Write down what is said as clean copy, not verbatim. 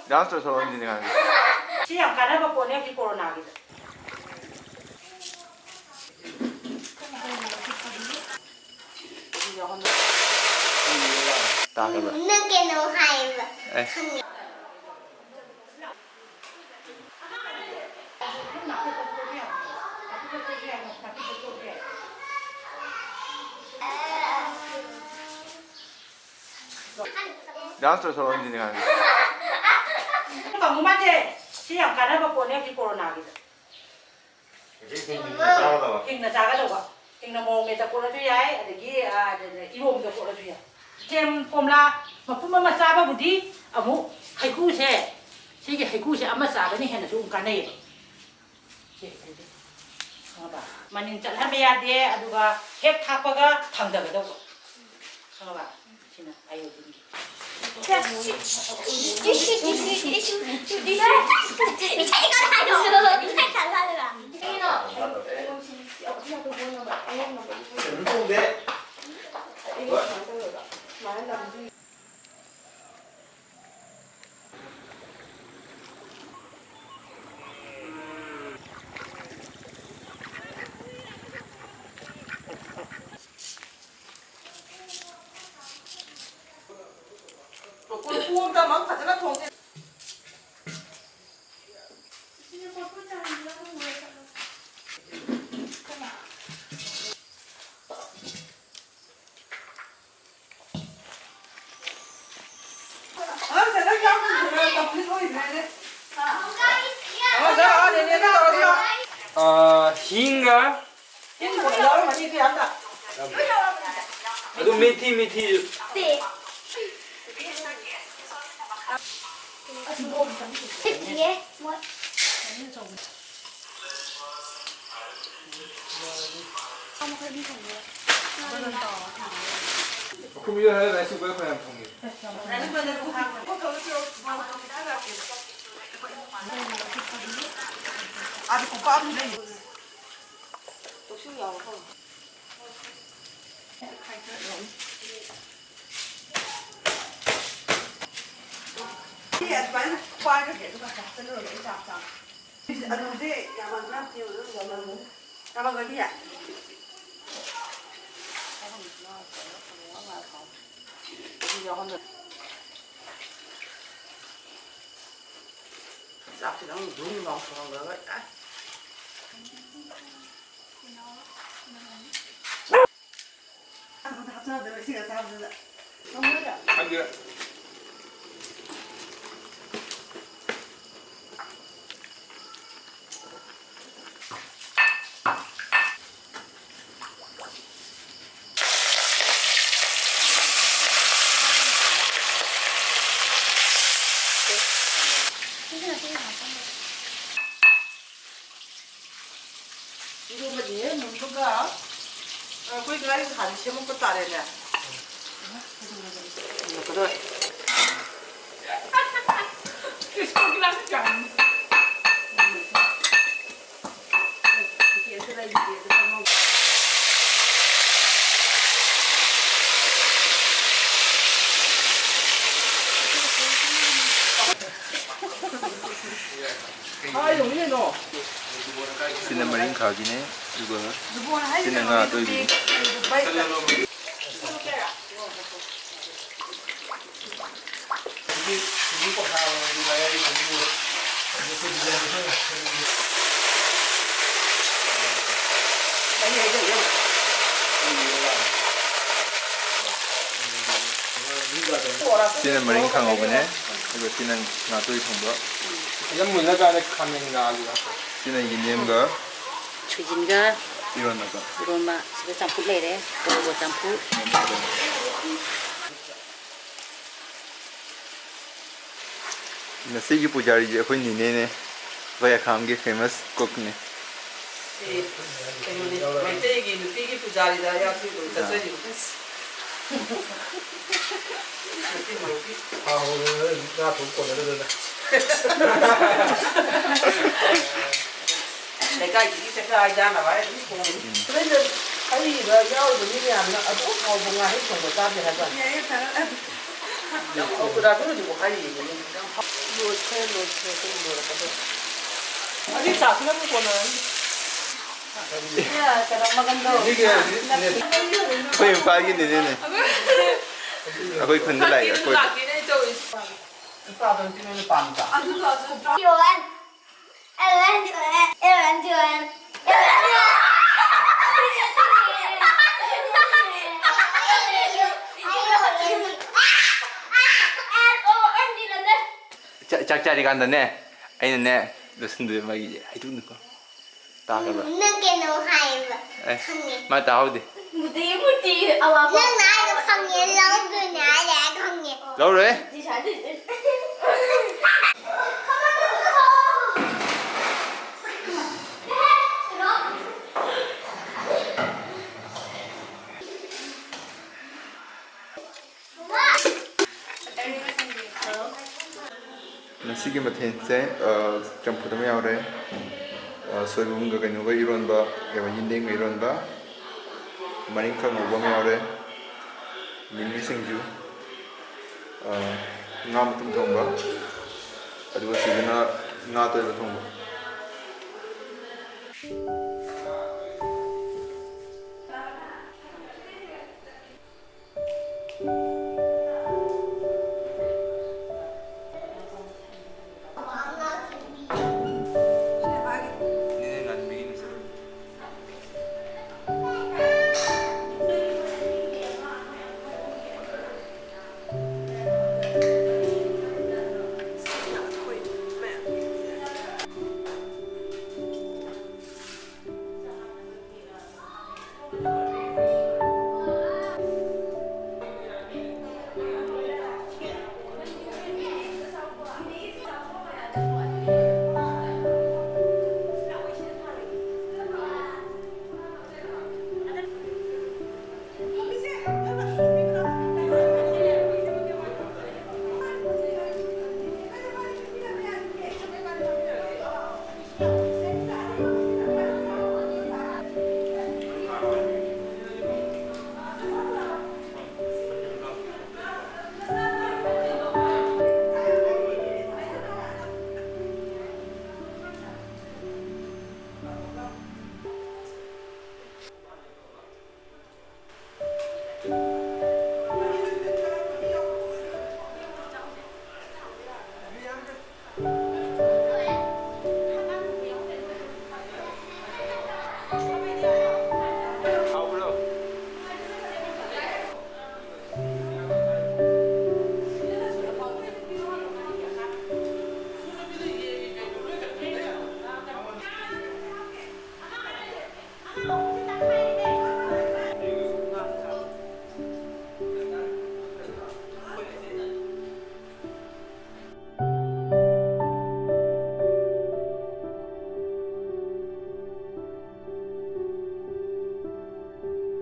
ꯗꯥꯟꯁꯇꯣ ꯁꯣꯛꯍꯟꯁꯤꯅꯤ ꯉꯥꯡ ꯁꯤ ꯌꯥꯝ ꯀꯥꯟꯅꯕ ꯄꯣꯠꯅꯦ ꯍꯧꯖꯤꯛ ꯀꯣꯔꯣꯅꯥꯒꯤꯗ ꯇꯥꯈ꯭ꯔꯕ ꯅꯪ ꯀꯩꯅꯣ ꯍꯥꯏꯕ ꯗꯥꯟꯁꯇꯣ ꯁꯣꯛꯍꯟꯁꯤꯅꯤ ꯉꯥꯡ ꯀꯥꯡꯉꯨꯃꯥꯁꯦ ꯁꯤ ꯌꯥꯝ ꯀꯥꯟꯅꯕ ꯄꯣꯠꯅꯦ ꯍꯧꯖꯤꯛ ꯀꯣꯔꯣꯅꯥꯒꯤꯗ ꯍꯤꯡꯅ ꯆꯥꯒꯗꯧꯕ ꯍꯤꯡꯅ ꯃꯣꯔꯣꯛ ꯃꯦꯠꯇ ꯀꯣꯠꯂꯁꯨ ꯌꯥꯏ ꯑꯗꯒꯤ ꯏꯔꯣꯝꯕꯗ ꯀꯣꯠꯂꯁꯨ ꯌꯥꯏ ꯁꯦꯝ ꯀꯣꯝꯂꯥ ꯃꯄꯨꯝ ꯑꯃ ꯆꯥꯕꯕꯨꯗꯤ ꯑꯃꯨꯛ ꯍꯩꯀ꯭ꯔꯨꯁꯦ ꯁꯤꯒꯤ ꯍꯩꯀ꯭ꯔꯨꯁꯦ ꯑꯃ ꯆꯥꯕꯅ ꯍꯦꯟꯅꯁꯨ ꯑꯃꯨꯛ ꯀꯥꯟꯅꯩꯌꯦꯕ ꯈꯪꯉꯕ ꯃꯅꯤꯟ ꯆꯠꯍꯟꯕ ꯌꯥꯗꯦ ꯑꯗꯨꯒ ꯍꯦꯛ ꯊꯥꯛꯄꯒ ꯊꯥꯡꯗꯒꯗꯧꯕ ꯈꯪꯉꯕ ꯁꯤꯅ ꯑꯌꯣꯗꯤꯟꯒꯤ हींगा अदु मेथी मेथी कुमिया है राइस कुकर में हम होंगे आज कुकर में नहीं तो शुरू यार हो ये बाय क्वार के तो का चलो ले जा जा अनु से या मन ना के या मन ना मन गली आ Sắp thì nó rung ngọt rồi đấy. Ăn thắp ra được cái sao được. Không biết ạ. ăn được 이거 뭐지? 뭔가 거기가 이거 같이 먹고 따래네. 그래. 소리나는 게 아니야. 이게 얘들아 이게 먹어. 아, 용이 너. Sina maring khagine duga sina nga toibi sina maring khangobane duga sina nga toi thongba yam mulna ka khamen ga alu sina yinemga 추진가 ironaga 이런마 집에 짬뽕 내래. 그리고 짬뽕. Nasi pujari ji akhoi nine ne Vaya Kham ke famous cook ne मैतेगी नुपीगी पुजारी दा या फिर तसरी 내가 이 색깔이잖아 봐야 돼. 그런데 아이가 야오도 미리하면 아주 하고가 해서 못 잡게 하자. 그다 그러지 뭐 하이. 어디 다 그런 거는. Ya, cara makan tu. 이게 เขายังฟ้ากินเนี่ยเนี่ยเอาไปคนก็ไหลเอาไป 빠던 뛰면 빤다. Johan. Johan, Johan. Johan, Johan. 짝짝이 간다네 아니네 무슨데 막 이제 해두는 거 따가봐 Nâng cái nấu hay mà 에 không nghe. 맞다 하우디 Một tí Nâng nói được không nghe lâu tôi nói đã không nghe. lâu rồi Nasi matense campur dami aure soyum ga kanu ga ironba ya yindeng ironba maring khang oba me aure mingli singju ngam tum thongba aduga sigana nga to thongba Không.